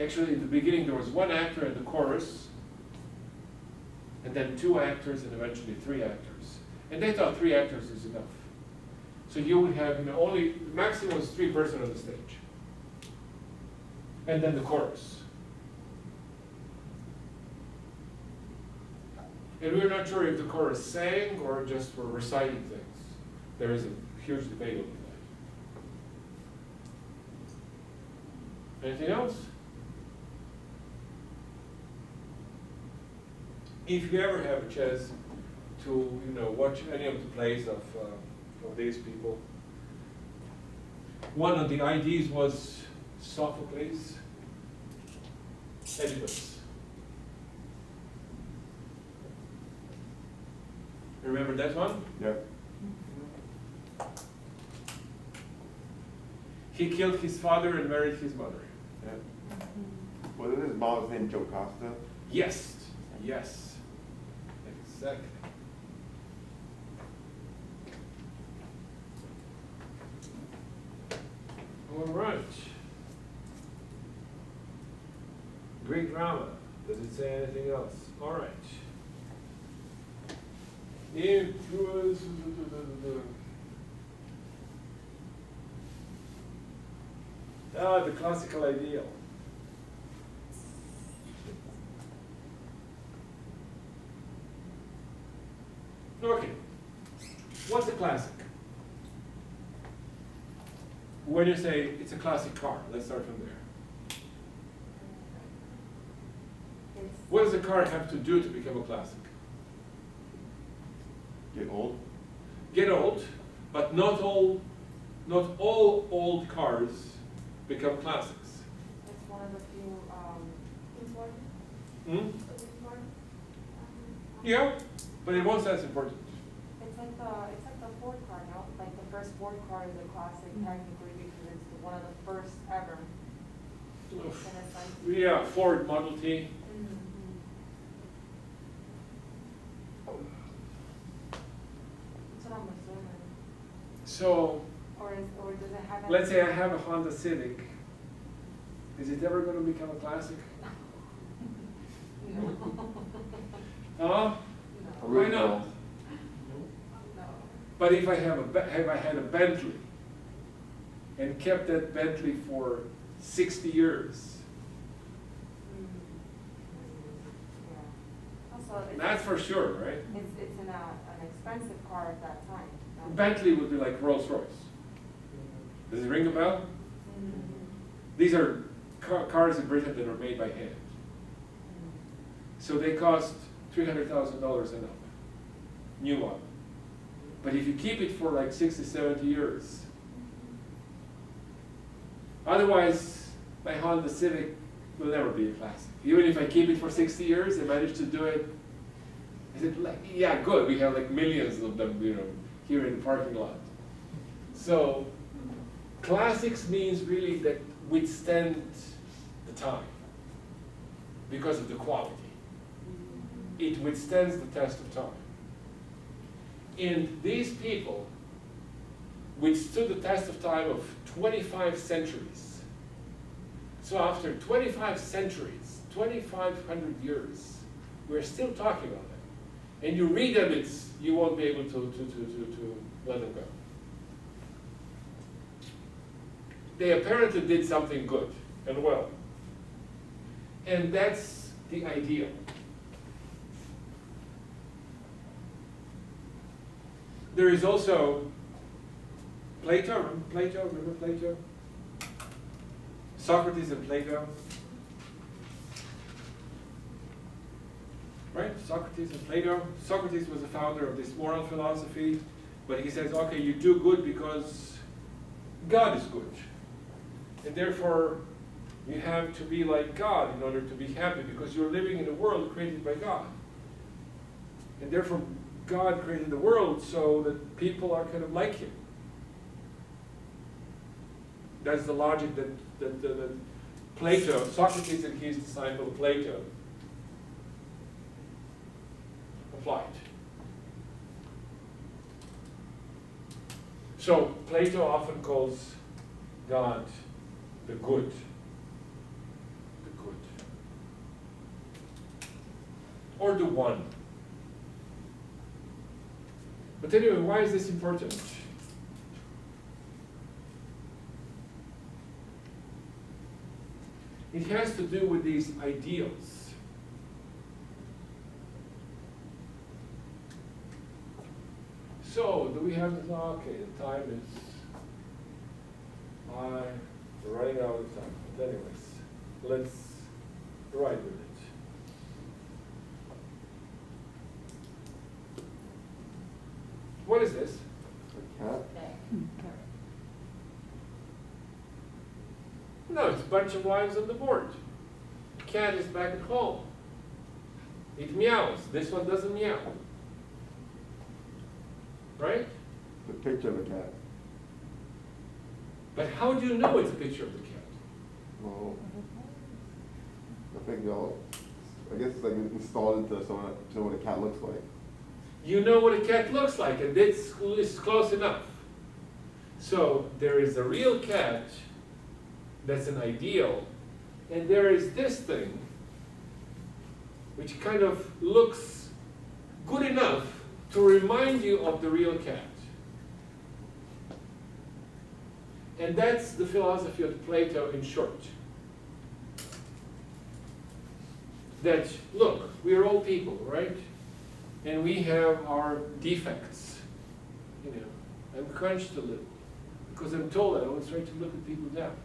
S1: Actually, in the beginning, there was one actor and the chorus, and then two actors, and eventually three actors. And they thought 3 actors is enough. So you would have, only maximum was 3 persons on the stage, and then the chorus. And we're not sure if the chorus sang or just were reciting things. There is a huge debate over that. Anything else? If you ever have a chance to watch any of the plays of these people, one of the IDs was Sophocles, Oedipus. Remember that one?
S2: Yeah.
S1: He killed his father and married his mother.
S2: Yeah. Wasn't his mom's name Jocasta?
S1: Yes, yes, exactly. All right. Greek drama. Does it say anything else? All right. It was the classical ideal. Okay. What's a classic? When you say it's a classic car, let's start from there. What does a car have to do to become a classic?
S2: Get old?
S1: Get old, but not all old cars become classics.
S4: It's one of the few,
S3: Important.
S1: Hmm?
S3: Important.
S1: Yeah, but in one sense important.
S4: it's like the Ford car, no? Like the first Ford car is a classic technically because it's one of the first ever.
S1: Yeah, Ford Model T.
S4: That's what I'm assuming.
S1: So,
S4: Or does it have?
S1: let's say I have a Honda Civic. Is it ever going to become a classic?
S4: No.
S1: Huh?
S4: No.
S1: Why not?
S4: No.
S1: But if I have have I had a Bentley and kept that Bentley for 60 years,
S4: Yeah. Also,
S1: that's for sure, right?
S4: it's an expensive car at that time. No?
S1: Bentley would be like Rolls Royce. Does it ring a bell?
S4: Mhm.
S1: These are cars in Britain that are made by hand. So they cost $300,000 and up, new one. But if you keep it for like 60, 70 years, otherwise my Honda Civic will never be a classic. Even if I keep it for 60 years and manage to do it, is it like, yeah, good, we have like millions of them, you know, here in the parking lot. So classics means really that withstand the time because of the quality. It withstands the test of time. And these people withstood the test of time of 25 centuries. So after 25 centuries, 2,500 years, we're still talking about them. And you read them, you won't be able to let them go. They apparently did something good and well. And that's the ideal. There is also Plato, remember Plato? Socrates and Plato. Right? Socrates and Plato. Socrates was the founder of this moral philosophy, but he says, okay, you do good because God is good. And therefore, you have to be like God in order to be happy, because you're living in a world created by God. And therefore, God created the world so that people are kind of like Him. That's the logic that Plato, Socrates and his disciple Plato, applied. So Plato often calls God the good. The good. Or the one. But anyway, why is this important? It has to do with these ideals. So, do we have the okay, the time is we're running out of time. But anyways, let's ride with it. What is this?
S2: A cat?
S1: No, it's a bunch of lines on the board. The cat is back at home. It meows. This one doesn't meow. Right?
S2: The picture of a cat.
S1: But how do you know it's a picture of the cat?
S2: Well, I think y'all, I guess it's like installed into someone to know what a cat looks like.
S1: You know what a cat looks like, and this is close enough. So there is a real cat that's an ideal, and there is this thing which kind of looks good enough to remind you of the real cat. And that's the philosophy of Plato in short. That, look, we are all people, right? And we have our defects. You know, I'm crunched a little because I'm told I always try to look at people down.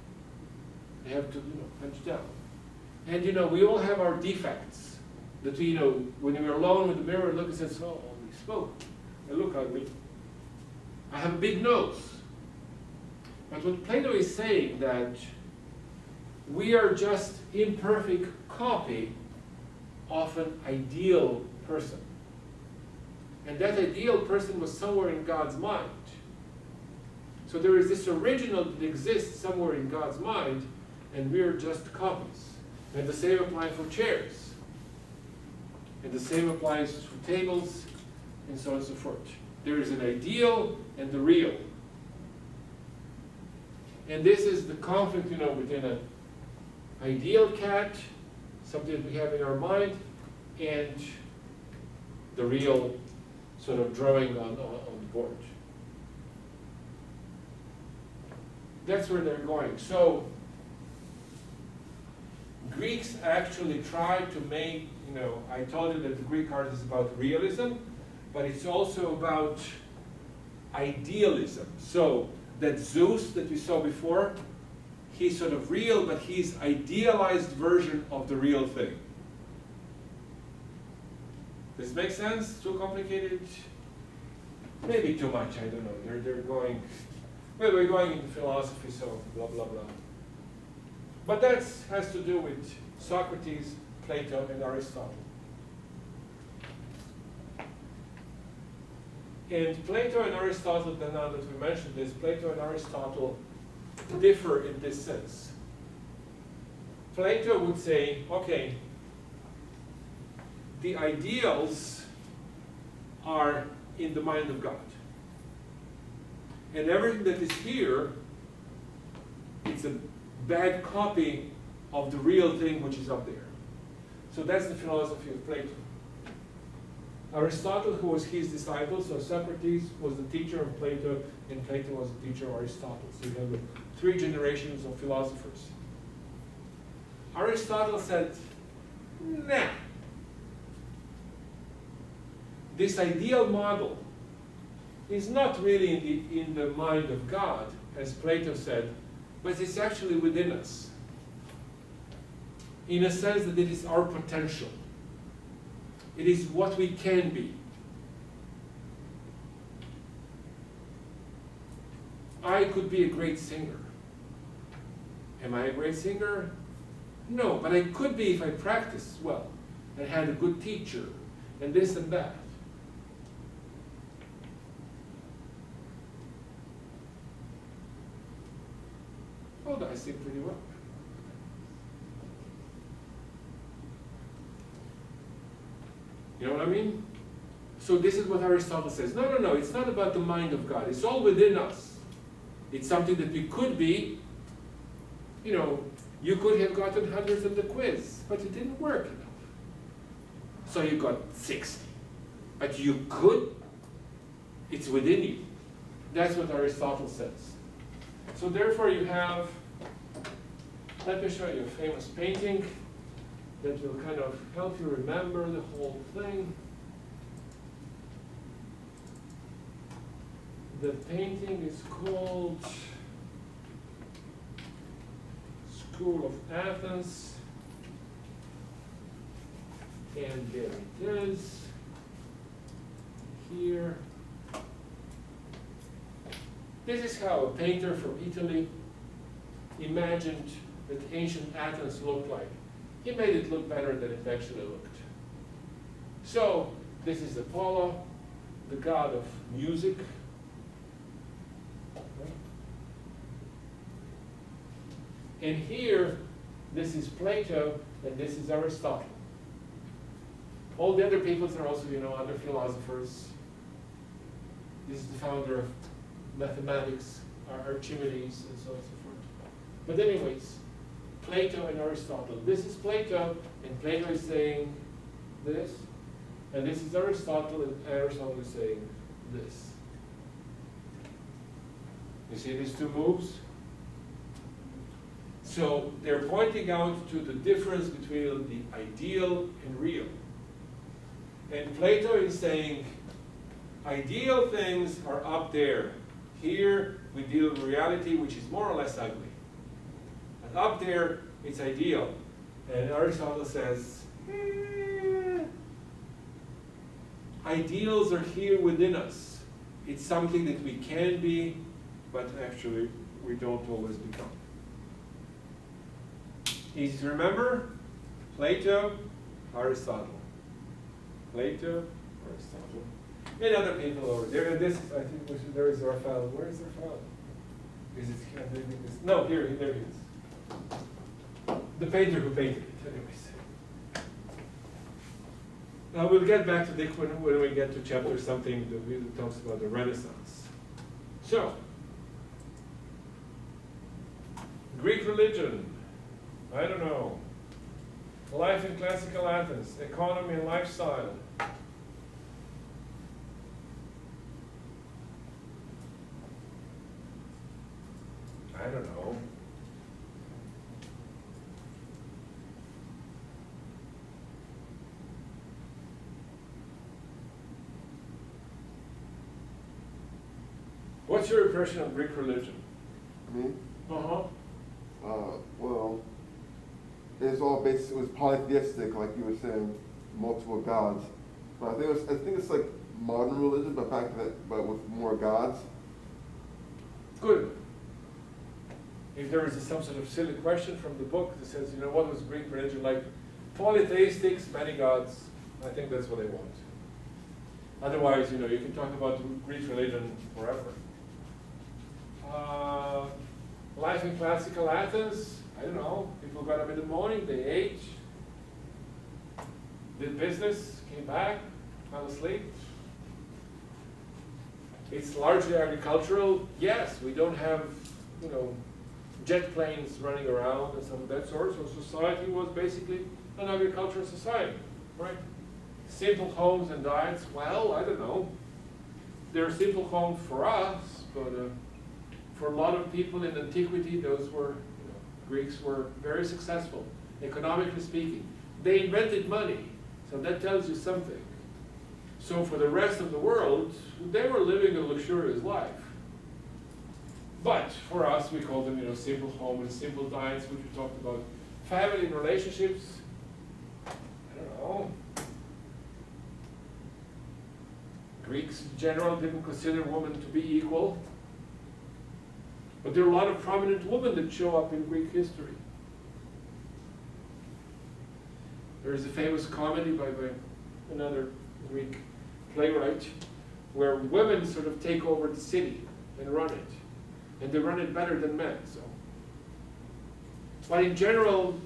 S1: I have to, punch down. And we all have our defects. That we, when we're alone with the mirror, look and says, oh, holy smoke, I look ugly. I have a big nose. But what Plato is saying that we are just imperfect copy of an ideal person. And that ideal person was somewhere in God's mind. So there is this original that exists somewhere in God's mind, and we're just copies. And the same applies for chairs. And the same applies for tables, and so on and so forth. There is an ideal and the real. And this is the conflict, within an ideal cat, something that we have in our mind, and the real sort of drawing on the board. That's where they're going. So Greeks actually tried to make, I told you that the Greek art is about realism, but it's also about idealism. So that Zeus that we saw before, he's sort of real, but he's idealized version of the real thing. Does this make sense? Too complicated? Maybe too much, I don't know. They're going, well, we're going into philosophy, so blah, blah, blah. But that has to do with Socrates, Plato, and Aristotle. And Plato and Aristotle, now that we mentioned this, Plato and Aristotle differ in this sense. Plato would say, okay, the ideals are in the mind of God. And everything that is here, it's a bad copy of the real thing which is up there. So that's the philosophy of Plato. Aristotle, who was his disciple, so Socrates was the teacher of Plato, and Plato was the teacher of Aristotle. So you have 3 generations of philosophers. Aristotle said, nah. This ideal model is not really in the mind of God, as Plato said, but it's actually within us. In a sense that it is our potential. It is what we can be. I could be a great singer. Am I a great singer? No, but I could be if I practiced well and had a good teacher and this and that. Oh, I sing pretty well. You know what I mean? So this is what Aristotle says. No, it's not about the mind of God. It's all within us. It's something that we could be. You could have gotten hundreds of the quiz, but it didn't work enough. So you got 60. But you could. It's within you. That's what Aristotle says. So therefore you have, let me show you a famous painting that will kind of help you remember the whole thing. The painting is called School of Athens. And there it is. Here. This is how a painter from Italy imagined that ancient Athens looked like. He made it look better than it actually looked. So, this is Apollo, the god of music. And here, this is Plato, and this is Aristotle. All the other peoples are also, other philosophers. This is the founder of mathematics, Archimedes, and so on and so forth. But anyways, Plato and Aristotle. This is Plato, and Plato is saying this, and this is Aristotle, and Aristotle is saying this. You see these two moves? So they're pointing out to the difference between the ideal and real. And Plato is saying, ideal things are up there. Here we deal with reality, which is more or less ugly. And up there, it's ideal. And Aristotle says, ideals are here within us. It's something that we can be, but actually we don't always become. Easy to remember? Plato, Aristotle. Plato, Aristotle. And other people over there. And this, I think, there is Raphael. Where is Raphael? Is it? No, here he is. the painter who painted it, anyways. Now we'll get back to Dick when we get to chapter something that really talks about the Renaissance. So, Greek religion, I don't know. Life in classical Athens, economy and lifestyle. I don't know. What's your impression of Greek religion?
S2: Me?
S1: Uh-huh.
S2: Well, it's all based, it was polytheistic, like you were saying, multiple gods. But I think it's like modern religion, but but with more gods.
S1: Good. If there is some sort of silly question from the book that says, what was Greek religion like? Polytheistics, many gods. I think that's what they want. Otherwise, you can talk about Greek religion forever. Life in classical Athens, I don't know. People got up in the morning, they ate, did business, came back, fell asleep. It's largely agricultural. Yes, we don't have, jet planes running around and some of that sort. So society was basically an agricultural society, right? Simple homes and diets. Well, I don't know. They're simple homes for us, but for a lot of people in antiquity, those were, Greeks were very successful, economically speaking. They invented money, so that tells you something. So for the rest of the world, they were living a luxurious life. But for us, we call them, simple home and simple diets, which we talked about. Family and relationships, I don't know. Greeks in general didn't consider women to be equal. But there are a lot of prominent women that show up in Greek history. There is a famous comedy by another Greek playwright where women sort of take over the city and run it. And they run it better than men. So, but in general,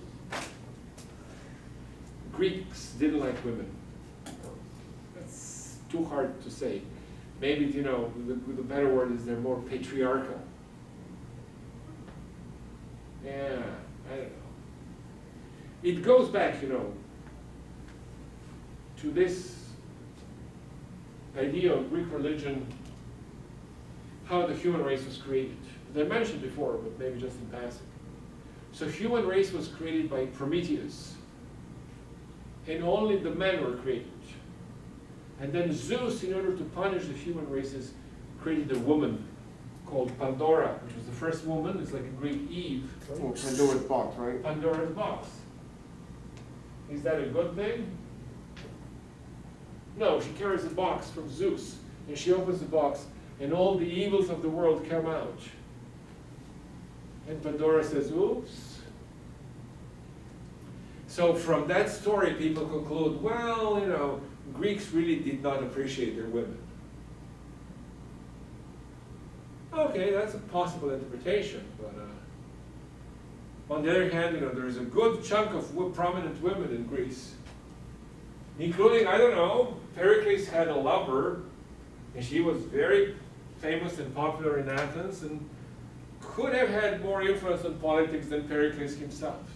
S1: Greeks didn't like women. That's too hard to say. Maybe, the better word is they're more patriarchal. Yeah, I don't know. It goes back, to this idea of Greek religion, how the human race was created. As I mentioned before, but maybe just in passing. So human race was created by Prometheus, and only the men were created. And then Zeus, in order to punish the human races, created a woman called Pandora, which was the first woman. It's like a Greek Eve.
S2: Well, Pandora's box, right?
S1: Pandora's box. Is that a good thing? No, she carries a box from Zeus, and she opens the box, and all the evils of the world come out. And Pandora says, oops. So from that story, people conclude, well, Greeks really did not appreciate their women. Okay, that's a possible interpretation, but on the other hand, there's a good chunk of prominent women in Greece, including, I don't know, Pericles had a lover, and she was very famous and popular in Athens, and could have had more influence on politics than Pericles himself.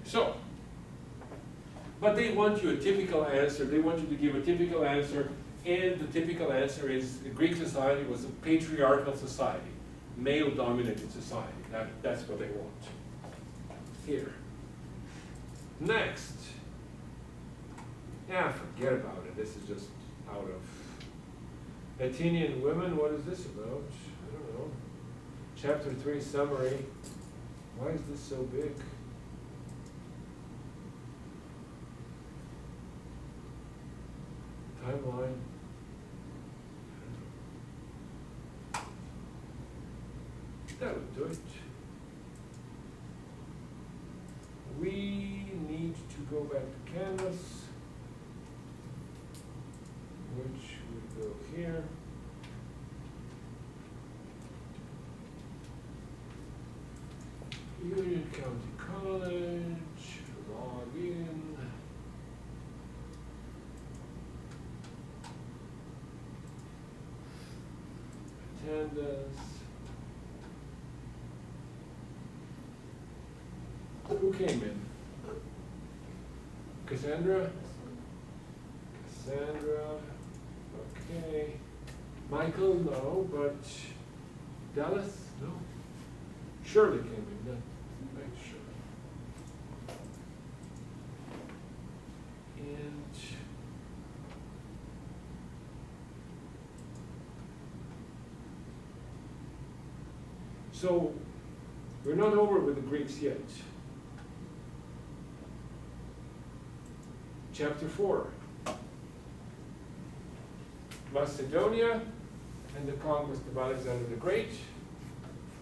S1: So, but they want you a typical answer. They want you to give a typical answer, and the typical answer is the Greek society was a patriarchal society, male-dominated society. That's what they want. Here. Next. Yeah, forget about it. This is just out of Athenian women. What is this about? I don't know. Chapter 3 summary. Why is this so big? Timeline. That would do it. We need to go back to Canvas, which would go here. County College, log in. Attendance. Who came in? Cassandra? Cassandra, okay. Michael, no, but Dallas, no. Shirley came in, no. Right, Shirley. And so we're not over with the Greeks yet. Chapter 4. Macedonia and the conquest of Alexander the Great,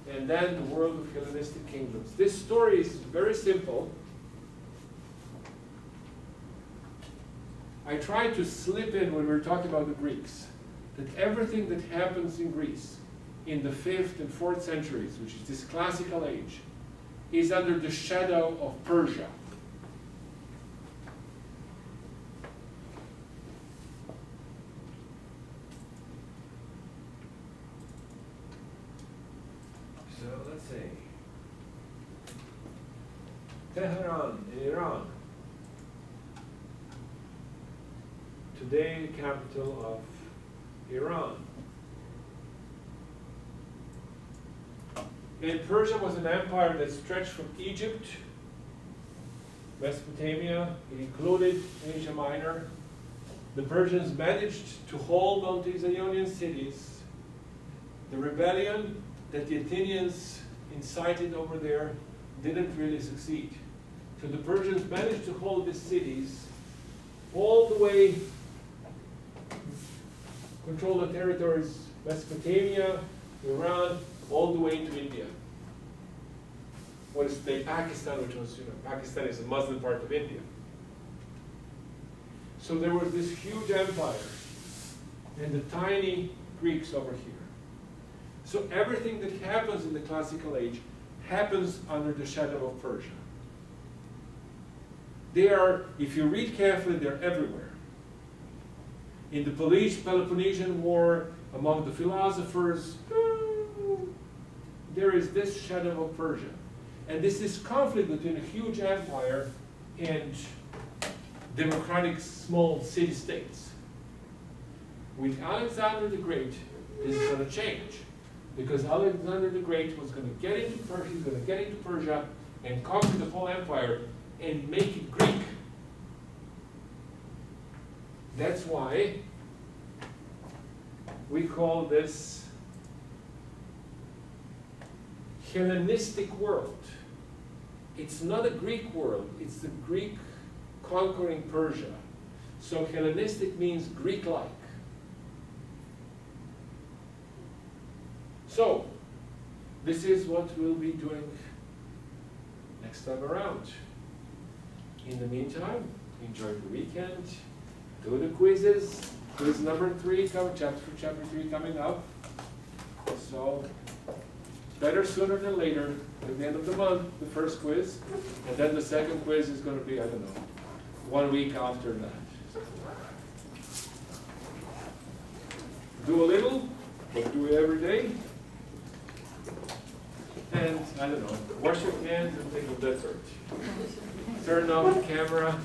S1: and then the world of Hellenistic kingdoms. This story is very simple. I tried to slip in when we were talking about the Greeks, that everything that happens in Greece in the 5th and 4th centuries, which is this classical age, is under the shadow of Persia. So let's see. Tehran in Iran. Today, the capital of Iran. And Persia was an empire that stretched from Egypt, Mesopotamia, it included Asia Minor. The Persians managed to hold on these Ionian cities. The rebellion that the Athenians incited over there didn't really succeed. So the Persians managed to hold these cities all the way, control the territories, Mesopotamia, Iran, all the way into India. What is today Pakistan, which was, Pakistan is a Muslim part of India. So there was this huge empire and the tiny Greeks over here. So everything that happens in the classical age happens under the shadow of Persia. They are, if you read carefully, they're everywhere. In the Peloponnesian War, among the philosophers, there is this shadow of Persia. And this is conflict between a huge empire and democratic small city-states. With Alexander the Great, this is going to change. Because Alexander the Great was going to get into Persia, he's going to get into Persia and conquer the whole empire and make it Greek. That's why we call this Hellenistic world. It's not a Greek world, it's the Greek conquering Persia. So Hellenistic means Greek-like. So, this is what we'll be doing next time around. In the meantime, enjoy the weekend, do the quizzes. Quiz number 3, chapter 3 coming up. So, better sooner than later, at the end of the month, the first quiz, and then the second quiz is going to be, I don't know, 1 week after that. Do a little, but do it every day. And, I don't know, wash your hands and think of dessert. Turn off the camera.